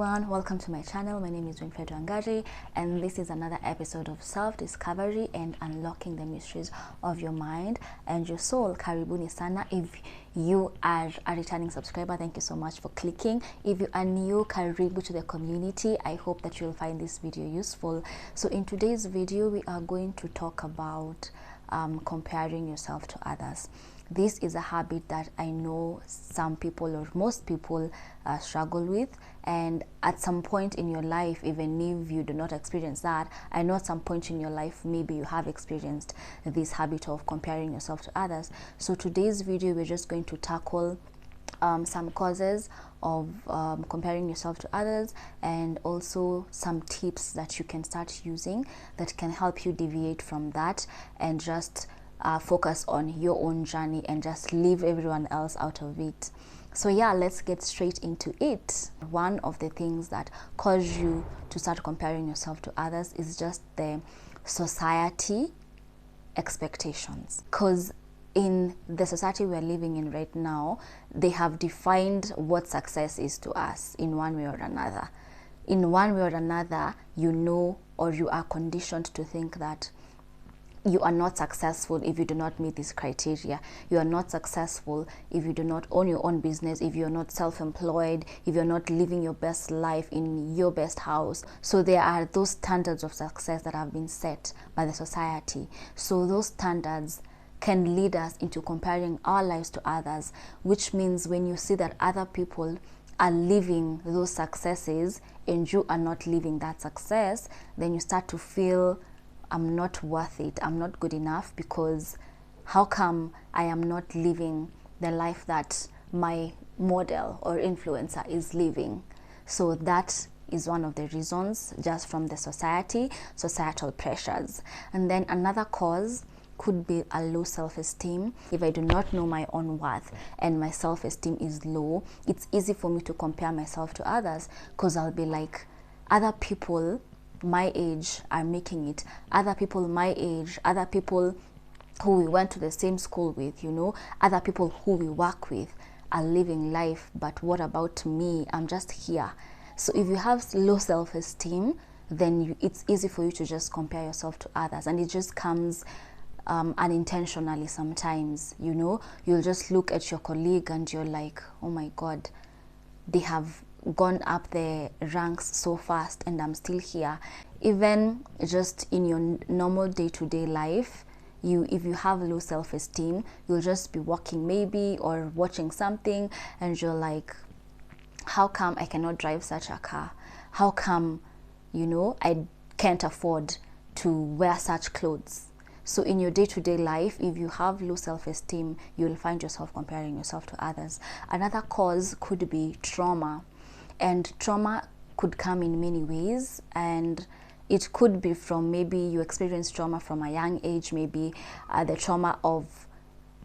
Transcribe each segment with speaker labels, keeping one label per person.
Speaker 1: everyone, welcome to my channel. My name is Unwavering, and this is another episode of self-discovery and unlocking the mysteries of your mind and your soul. Karibuni sana. If you are a returning subscriber, thank you so much for clicking. If you are new, karibu to the community. I hope that you'll find this video useful. So in today's video, we are going to talk about comparing yourself to others. This is a habit that I know some people or most people struggle with, and at some point in your life, even if you do not experience that, I know at some point in your life maybe you have experienced this habit of comparing yourself to others. So today's video, we're just going to tackle some causes of comparing yourself to others, and also some tips that you can start using that can help you deviate from that and just focus on your own journey and just leave everyone else out of it. So yeah, let's get straight into it. One of the things that cause you to start comparing yourself to others is just the society expectations, because in the society we're living in right now, they have defined what success is to us in one way or another. In one way or another, you know, or you are conditioned to think that you are not successful if you do not meet this criteria. You are not successful if you do not own your own business, if you're not self-employed, if you're not living your best life in your best house. So there are those standards of success that have been set by the society. So those standards can lead us into comparing our lives to others, which means when you see that other people are living those successes and you are not living that success, then you start to feel, I'm not worth it, I'm not good enough, because how come I am not living the life that my model or influencer is living? So that is one of the reasons, just from the societal pressures. And then another cause could be a low self-esteem. If I do not know my own worth and my self-esteem is low, it's easy for me to compare myself to others, because I'll be like, other people my age are making it, other people my age, other people who we went to the same school with, you know, other people who we work with are living life, but what about me? I'm just here. So if you have low self-esteem, then it's easy for you to just compare yourself to others, and it just comes unintentionally sometimes. You know, you'll just look at your colleague and you're like, oh my god, they have gone up the ranks so fast and I'm still here. Even just in your normal day-to-day life, if you have low self-esteem, you'll just be walking maybe or watching something and you're like, how come I cannot drive such a car? How come, you know, I can't afford to wear such clothes? So in your day-to-day life, if you have low self-esteem, you'll find yourself comparing yourself to others. Another cause could be trauma. And trauma could come in many ways, and it could be from, maybe you experience trauma from a young age, maybe the trauma of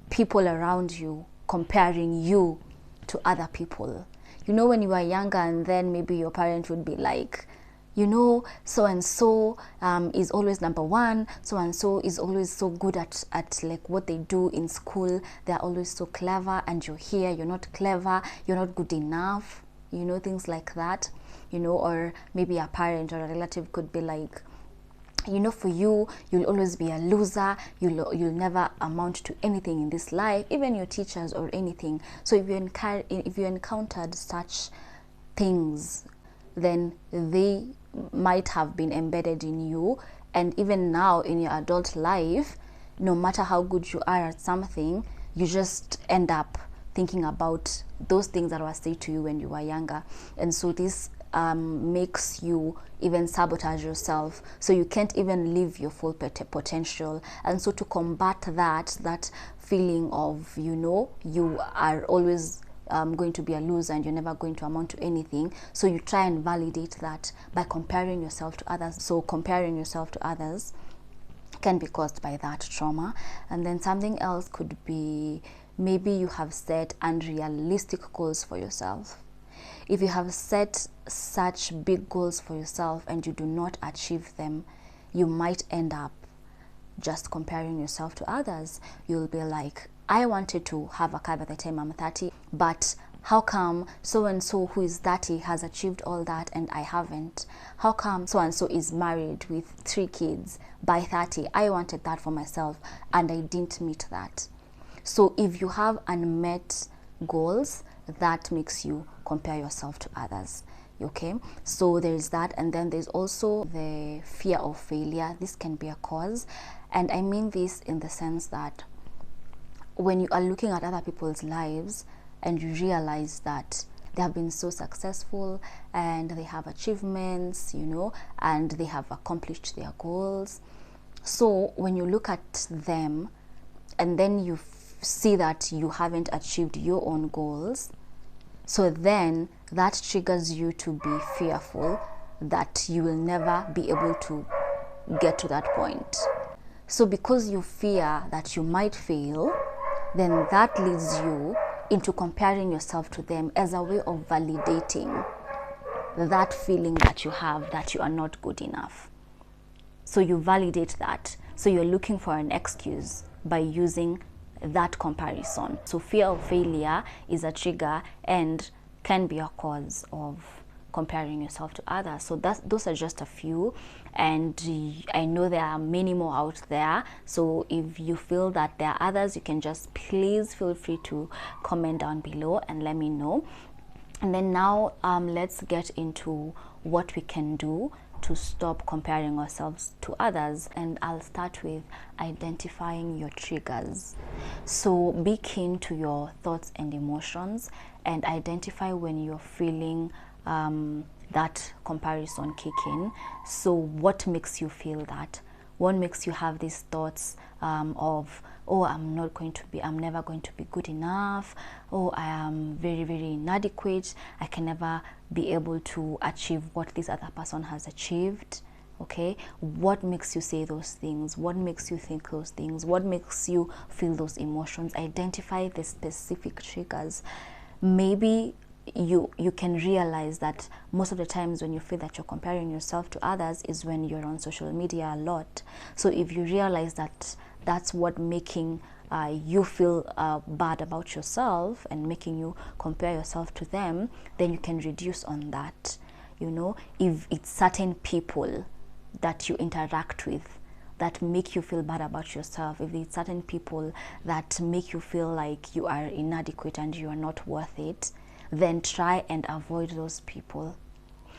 Speaker 1: people around you comparing you to other people. You know, when you are younger, and then maybe your parent would be like, you know, so and so is always number one, so and so is always so good at like what they do in school, they're always so clever, and you're here, you're not clever, you're not good enough, you know, things like that. You know, or maybe a parent or a relative could be like, you know, for you, you'll always be a loser, you'll never amount to anything in this life, even your teachers or anything. So if you encountered such things, then they might have been embedded in you, and even now in your adult life, no matter how good you are at something, you just end up thinking about those things that were said to you when you were younger. And so this makes you even sabotage yourself, so you can't even live your full potential. And so to combat that feeling of, you know, you are always going to be a loser and you're never going to amount to anything, so you try and validate that by comparing yourself to others. So comparing yourself to others can be caused by that trauma. And then something else could be, maybe you have set unrealistic goals for yourself. If you have set such big goals for yourself and you do not achieve them, you might end up just comparing yourself to others. You'll be like, I wanted to have a car by the time I'm 30, but How come so and so who is 30 has achieved all that and I haven't? How come so and so is married with 3 kids by 30? I wanted that for myself and I didn't meet that. So if you have unmet goals, that makes you compare yourself to others. Okay, so there's that, and then there's also the fear of failure. This can be a cause, and I mean this in the sense that when you are looking at other people's lives and you realize that they have been so successful and they have achievements, you know, and they have accomplished their goals. So when you look at them and then you see that you haven't achieved your own goals, so then that triggers you to be fearful that you will never be able to get to that point. So because you fear that you might fail, then that leads you into comparing yourself to them as a way of validating that feeling that you have that you are not good enough. So you validate that. So you're looking for an excuse by using that comparison. So fear of failure is a trigger and can be a cause of comparing yourself to others. So those are just a few, and I know there are many more out there. So if you feel that there are others, you can just please feel free to comment down below and let me know. And then now let's get into what we can do to stop comparing ourselves to others, and I'll start with identifying your triggers. So be keen to your thoughts and emotions and identify when you're feeling that comparison kick in. So what makes you feel that? What makes you have these thoughts of, oh, I'm never going to be good enough, oh, I am very, very inadequate, I can never be able to achieve what this other person has achieved? Okay, what makes you say those things? What makes you think those things? What makes you feel those emotions? Identify the specific triggers. Maybe you can realize that most of the times when you feel that you're comparing yourself to others is when you're on social media a lot. So if you realize that that's what making you feel bad about yourself and making you compare yourself to them, then you can reduce on that. You know, if it's certain people that you interact with that make you feel bad about yourself, if it's certain people that make you feel like you are inadequate and you are not worth it, then try and avoid those people.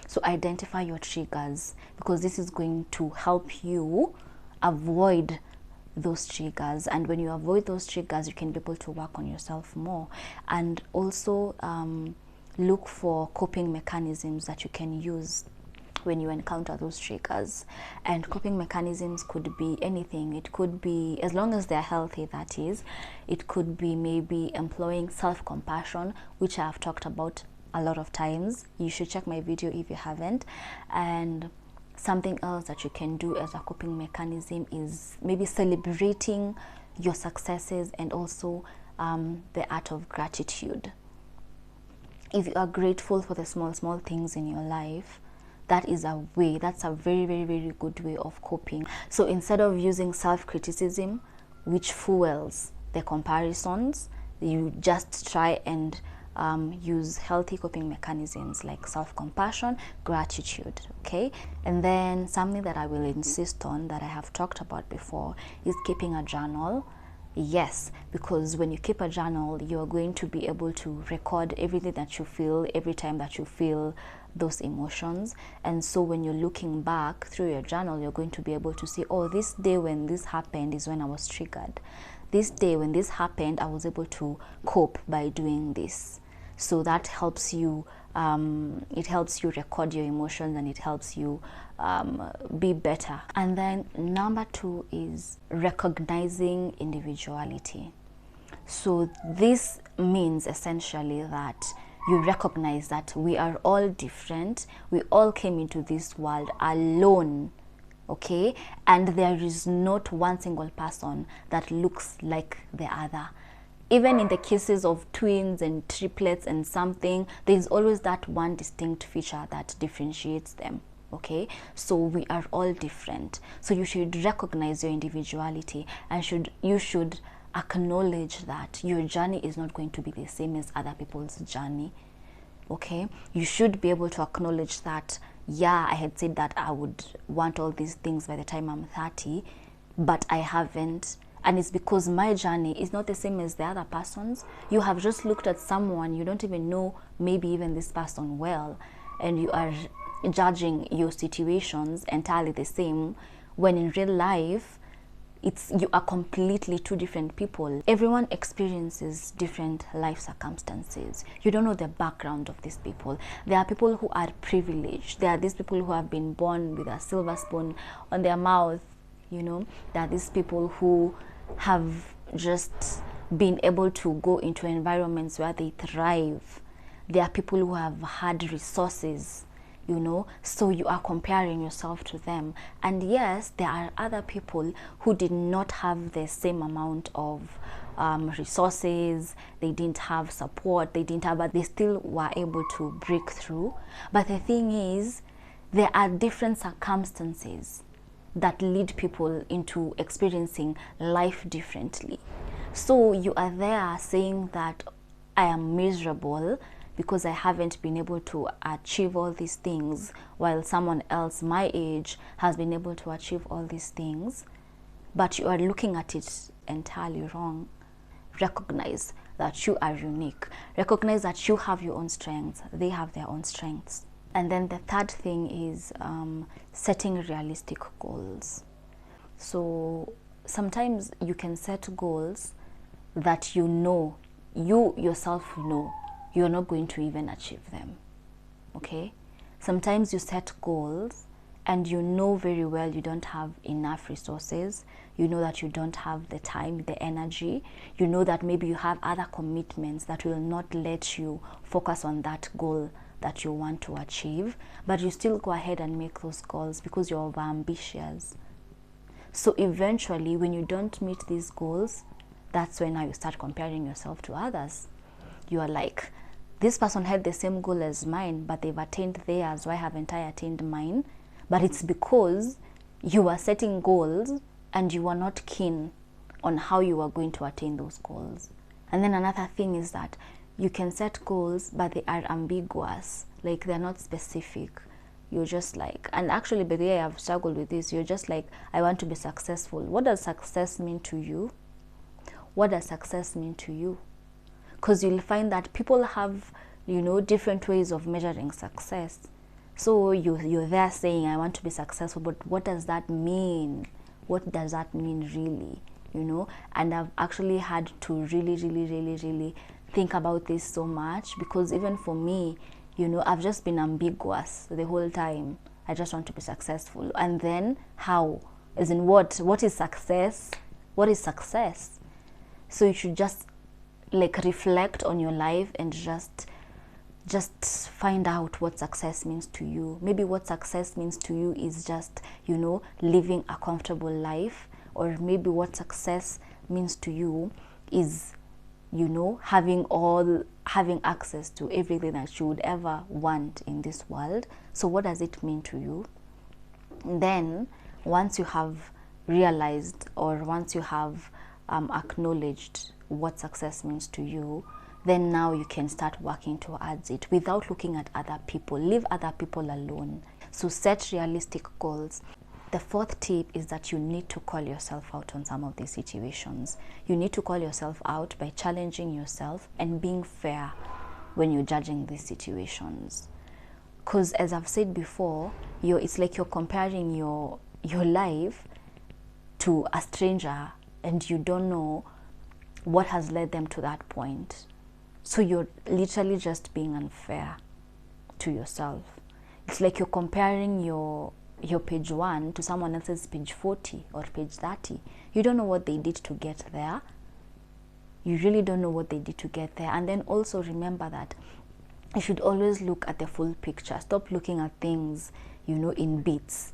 Speaker 1: So identify your triggers, because this is going to help you avoid those triggers. And when you avoid those triggers, you can be able to work on yourself more. And also look for coping mechanisms that you can use when you encounter those triggers. And coping mechanisms could be anything. It could be, as long as they're healthy, that is, it could be maybe employing self-compassion, which I have talked about a lot of times. You should check my video if you haven't. And something else that you can do as a coping mechanism is maybe celebrating your successes, and also the art of gratitude. If you are grateful for the small things in your life, that is a way, that's a very, very, very good way of coping. So instead of using self-criticism, which fuels the comparisons, you just try and use healthy coping mechanisms like self-compassion, gratitude. Okay, and then something that I will insist on, that I have talked about before, is keeping a journal. Yes, because when you keep a journal, you are going to be able to record everything that you feel every time that you feel those emotions. And so when you're looking back through your journal, you're going to be able to see, oh, this day when this happened is when I was triggered. This day when this happened, I was able to cope by doing this. So that helps you, it helps you record your emotions, and it helps you be better. And then number 2 is recognizing individuality. So this means essentially that you recognize that we are all different. We all came into this world alone, okay? And there is not one single person that looks like the other. Even in the cases of twins and triplets and something, there's always that one distinct feature that differentiates them. Okay, so we are all different. So you should recognize your individuality, and you should acknowledge that your journey is not going to be the same as other people's journey. Okay, you should be able to acknowledge that, yeah, I had said that I would want all these things by the time I'm 30, but I haven't. And it's because my journey is not the same as the other person's. You have just looked at someone, you don't even know maybe even this person well, and you are judging your situations entirely the same, when in real life, you are completely two different people. Everyone experiences different life circumstances. You don't know the background of these people. There are people who are privileged. There are these people who have been born with a silver spoon on their mouth. There are these people who have just been able to go into environments where they thrive. There are people who have had resources, so you are comparing yourself to them. And yes, there are other people who did not have the same amount of resources. They didn't have support, but they still were able to break through. But the thing is, there are different circumstances that lead people into experiencing life differently. So you are there saying that I am miserable because I haven't been able to achieve all these things, while someone else my age has been able to achieve all these things. But you are looking at it entirely wrong. Recognize that you are unique. Recognize that you have your own strengths. They have their own strengths. And then the third thing is setting realistic goals. So sometimes you can set goals that you yourself know you're not going to even achieve them. Okay? Sometimes you set goals and you know very well you don't have enough resources. You know that you don't have the time, the energy. You know that maybe you have other commitments that will not let you focus on that goal that you want to achieve, but you still go ahead and make those goals because you're over ambitious. So eventually, when you don't meet these goals, that's when now you start comparing yourself to others. You are like, this person had the same goal as mine, but they've attained theirs. Why haven't I attained mine? But it's because you are setting goals and you are not keen on how you are going to attain those goals. And then another thing is that you can set goals, but they are ambiguous. Like, they're not specific. You're just like, and actually by the way, I've struggled with this. You're just like, I want to be successful. What does success mean to you? What does success mean to you? Because you'll find that people have, different ways of measuring success. So you're there saying, I want to be successful, but what does that mean? What does that mean really? And I've actually had to really think about this so much, because even for me, I've just been ambiguous the whole time. I just want to be successful. And then how? As in what? What is success? What is success? So you should just reflect on your life and just find out what success means to you. Maybe what success means to you is just, living a comfortable life. Or maybe what success means to you is, having access to everything that you would ever want in this world. So what does it mean to you? Then once you have realized, or once you have acknowledged what success means to you, then now you can start working towards it without looking at other people. Leave other people alone. So set realistic goals. The fourth tip is that you need to call yourself out on some of these situations. You need to call yourself out by challenging yourself and being fair when you're judging these situations. Because as I've said before, it's like you're comparing your life to a stranger and you don't know what has led them to that point. So you're literally just being unfair to yourself. It's like you're comparing your page 1 to someone else's page 40 or page 30. You don't know what they did to get there. You really don't know what they did to get there. And then also remember that you should always look at the full picture. Stop looking at things, in bits,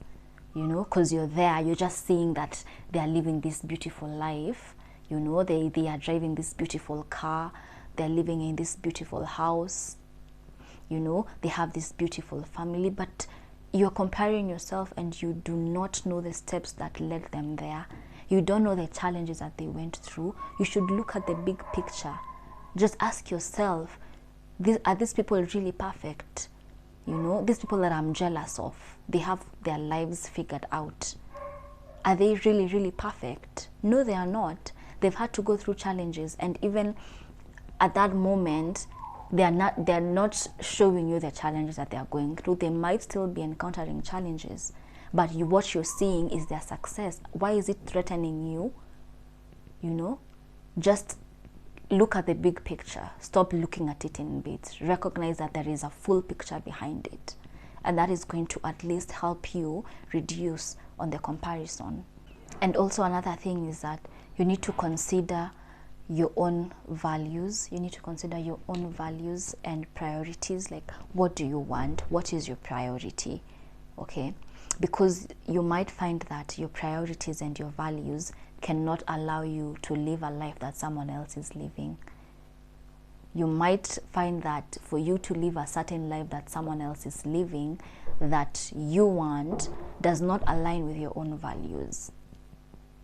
Speaker 1: because you're there. You're just seeing that they are living this beautiful life. They are driving this beautiful car. They're living in this beautiful house. They have this beautiful family, but you're comparing yourself and you do not know the steps that led them there. You don't know the challenges that they went through. You should look at the big picture. Just ask yourself, are these people really perfect? You know, these people that I'm jealous of, they have their lives figured out. Are they really, really perfect? No, they are not. They've had to go through challenges, and even at that moment, they're not showing you the challenges that they are going through. They might still be encountering challenges, but what you're seeing is their success. Why is it threatening you? You know, just look at the big picture. Stop looking at it in bits. Recognize that there is a full picture behind it, and that is going to at least help you reduce on the comparison. And also another thing is that you need to consider your own values. You need to consider your own values and priorities. Like, what do you want? What is your priority? Okay, because you might find that your priorities and your values cannot allow you to live a life that someone else is living. You might find that for you to live a certain life that someone else is living, that you want, does not align with your own values.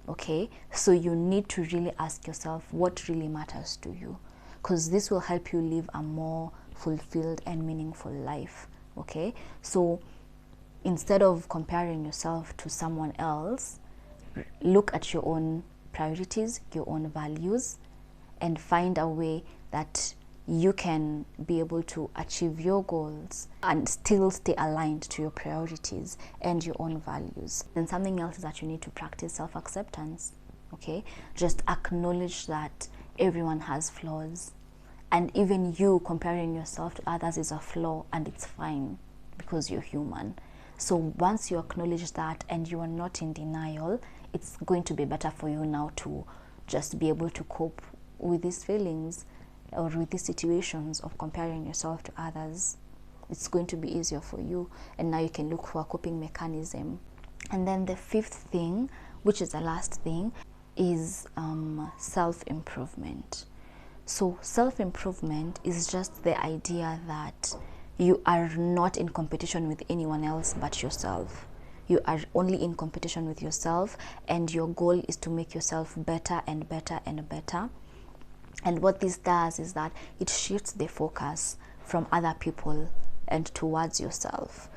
Speaker 1: Okay, so you need to really ask yourself what really matters to you, because this will help you live a more fulfilled and meaningful life. Okay, so instead of comparing yourself to someone else, look at your own priorities, your own values, and find a way that you can be able to achieve your goals and still stay aligned to your priorities and your own values. Then something else is that you need to practice self-acceptance. Okay, just acknowledge that everyone has flaws, and even you comparing yourself to others is a flaw, and it's fine because you're human. So once you acknowledge that and you are not in denial, it's going to be better for you now to just be able to cope with these feelings or with these situations of comparing yourself to others. It's going to be easier for you, and now you can look for a coping mechanism. And then the fifth thing, which is the last thing, is self-improvement. So self-improvement is just the idea that you are not in competition with anyone else but yourself. You are only in competition with yourself, and your goal is to make yourself better and better and better. And what this does is that it shifts the focus from other people and towards yourself.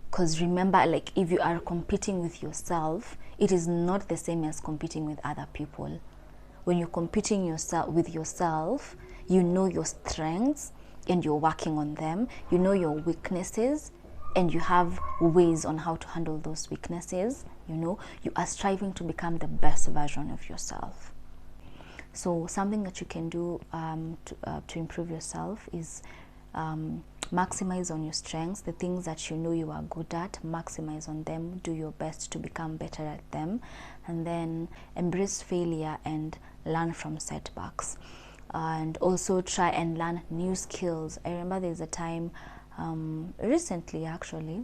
Speaker 1: Because remember, like, if you are competing with yourself, it is not the same as competing with other people. When you're competing with yourself, you know your strengths and you're working on them. You know your weaknesses and you have ways on how to handle those weaknesses. You know, you are striving to become the best version of yourself. So something that you can do to improve yourself is maximize on your strengths, the things that you know you are good at, maximize on them, do your best to become better at them, and then embrace failure and learn from setbacks. And also try and learn new skills. I remember there's a time recently actually,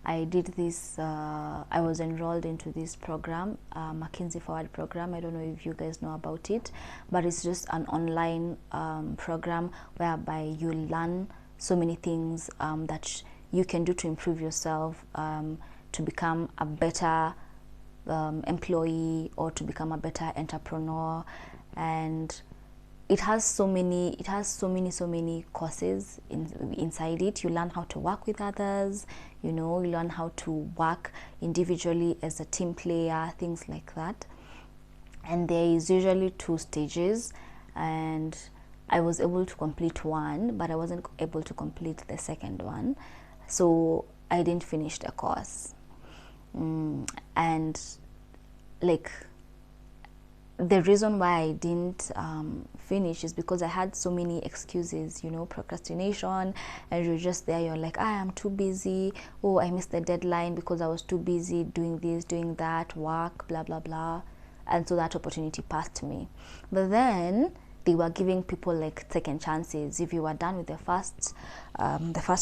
Speaker 1: I did this, I was enrolled into this program, McKinsey Forward program. I don't know if you guys know about it, but it's just an online program whereby you learn so many things that you can do to improve yourself, to become a better employee or to become a better entrepreneur. And it has so many courses inside it. You learn how to work with others, you know, you learn how to work individually as a team player, things like that. And there is usually 2 stages, and I was able to complete one, but I wasn't able to complete the second one, so I didn't finish the course. And like, the reason why I didn't finish is because I had so many excuses, you know, procrastination, and you're just there, you're like, I'm too busy, oh, I missed the deadline because I was too busy doing this, doing that, work, blah, blah, blah. And so that opportunity passed me. But then they were giving people like second chances. If you were done with the first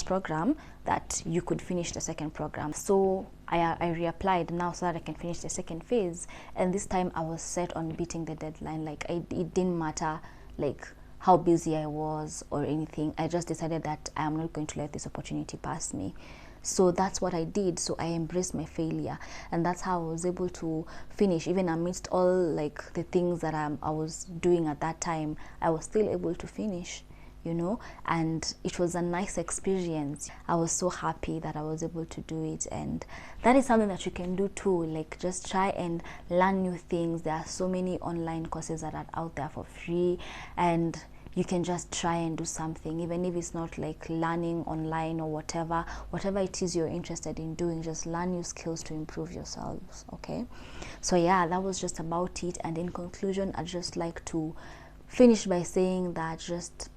Speaker 1: program, that you could finish the second program. So I reapplied now so that I can finish the second phase. And this time I was set on beating the deadline. Like, it didn't matter like how busy I was or anything. I just decided that I am not going to let this opportunity pass me. So that's what I did. So I embraced my failure, and that's how I was able to finish. Even amidst all like the things that I was doing at that time, I was still able to finish, you know, and it was a nice experience. I was so happy that I was able to do it, and that is something that you can do too. Like, just try and learn new things. There are so many online courses that are out there for free, and you can just try and do something, even if it's not like learning online or whatever it is you're interested in doing. Just learn new skills to improve yourselves. Okay, so yeah, that was just about it. And in conclusion, I'd just like to finish by saying that just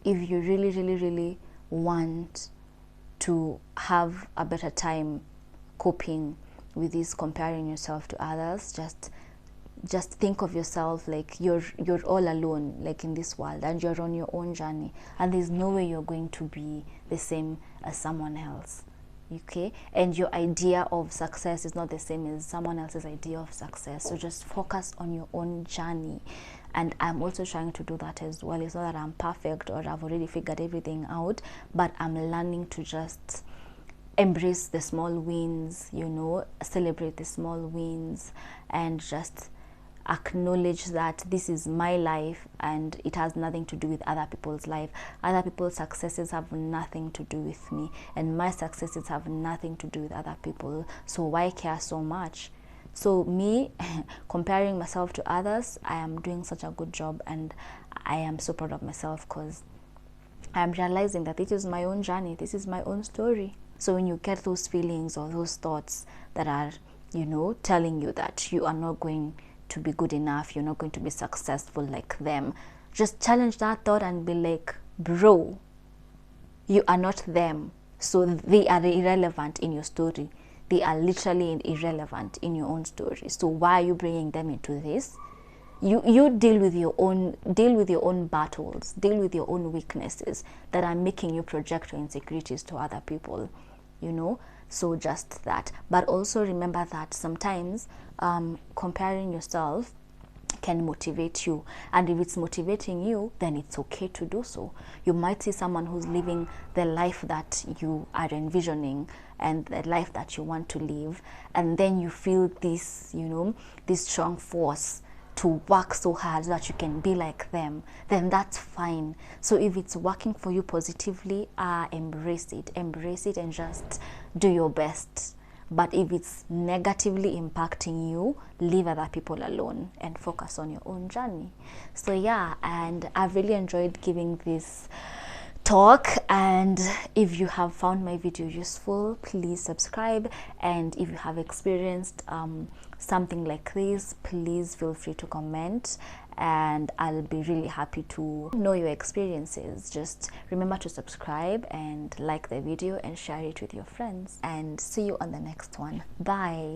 Speaker 1: if you really want to have a better time coping with this comparing yourself to others, just think of yourself like you're all alone, like in this world, and you're on your own journey, and there's no way you're going to be the same as someone else. Okay, and your idea of success is not the same as someone else's idea of success. So just focus on your own journey, and I'm also trying to do that as well. It's not that I'm perfect or I've already figured everything out, but I'm learning to just embrace the small wins, you know, celebrate the small wins, and just acknowledge that this is my life and it has nothing to do with other people's life. Other people's successes have nothing to do with me, and my successes have nothing to do with other people. So why care so much? So me comparing myself to others, I am doing such a good job, and I am so proud of myself because I am realizing that this is my own journey, this is my own story. So when you get those feelings or those thoughts that are, you know, telling you that you are not going to be good enough, you're not going to be successful like them, just challenge that thought and be like, bro, you are not them. So they are irrelevant in your story. They are literally irrelevant in your own story. So why are you bringing them into this? You deal with your own battles, deal with your own weaknesses that are making you project your insecurities to other people, you know. So just that. But also remember that sometimes comparing yourself can motivate you, and if it's motivating you, then it's okay to do so. You might see someone who's living the life that you are envisioning and the life that you want to live, and then you feel this, you know, this strong force to work so hard so that you can be like them, then that's fine. So if it's working for you positively, embrace it, and just do your best. But if it's negatively impacting you, leave other people alone and focus on your own journey. So yeah, and I've really enjoyed giving this talk, and if you have found my video useful, please subscribe, and if you have experienced something like this, please feel free to comment, and I'll be really happy to know your experiences. Just remember to subscribe and like the video and share it with your friends, and see you on the next one. Bye.